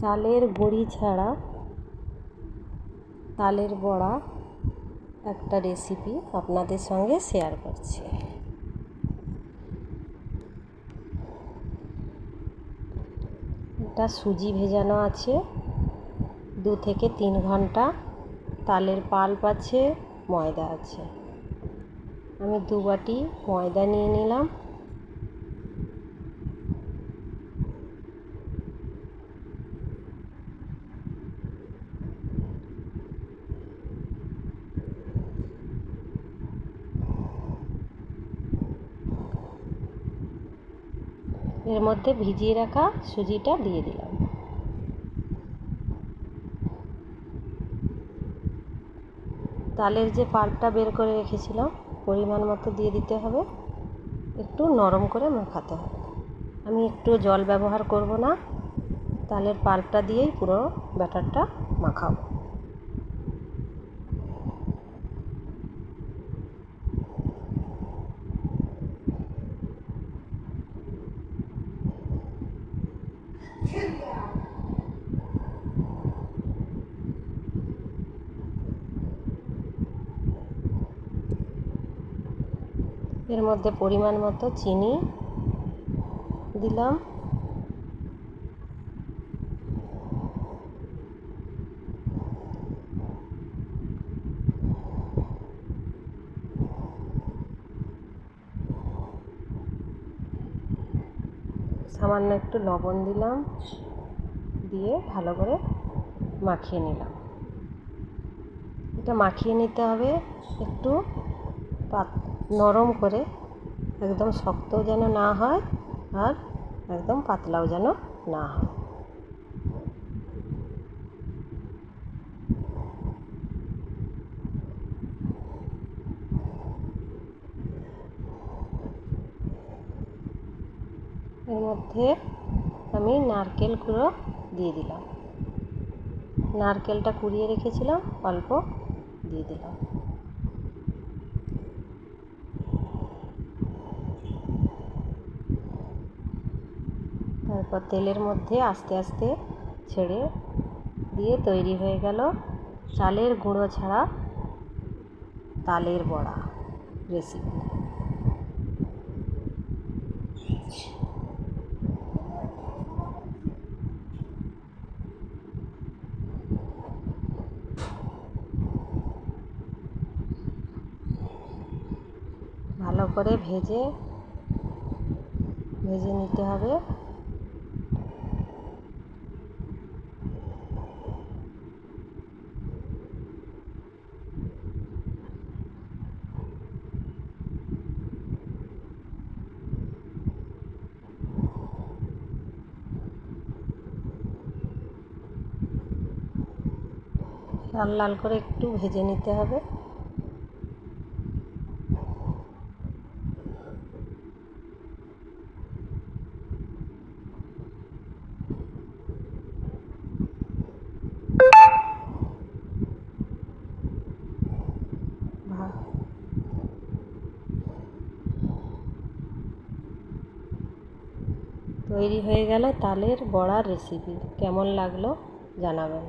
চালের বড়ি ছাড়া তালের বড়া একটা রেসিপি আপনাদের সঙ্গে শেয়ার করছি। এটা সুজি ভেজানো আছে 2 থেকে 3 ঘন্টা, তালের পাল্প আছে, ময়দা আছে। আমি 2 বাটি ময়দা নিয়ে নিলাম। এর মধ্যে ভিজিয়ে রাখা সুজিটা দিয়ে দিলাম। তালের যে পাল্পটা বের করে রেখেছিলাম পরিমাণ মতো দিয়ে দিতে হবে, একটু নরম করে মাখাতে হবে। আমি একটু জল ব্যবহার করব না, তালের পাল্পটা দিয়েই পুরো ব্যাটারটা মাখাবো। এর মধ্যে পরিমাণ মতো চিনি দিলাম, সামান্য একটু লবণ দিলাম, দিয়ে ভালো করে মাখিয়ে নিলাম। এটা মাখিয়ে নিতে হবে একটু নরম করে, একদম শক্তও যেন না হয় আর একদম পাতলাও যেন না হয়। এর মধ্যে আমি নারকেল কুড়ো দিয়ে দিলাম। নারকেলটা কুড়িয়ে রেখেছিলাম, অল্প দিয়ে দিলাম। তারপর তেলের মধ্যে আস্তে আস্তে ছেড়ে দিয়ে তৈরি হয়ে গেল চালের গুঁড়ো ছাড়া তালের বড়া রেসিপি। ভালো করে ভেজে নিতে হবে। লাল লাল করে একটু ভেজে নিতে হবে। তৈরি হয়ে গেল তালের বড়ার রেসিপি। কেমন লাগলো জানাবেন।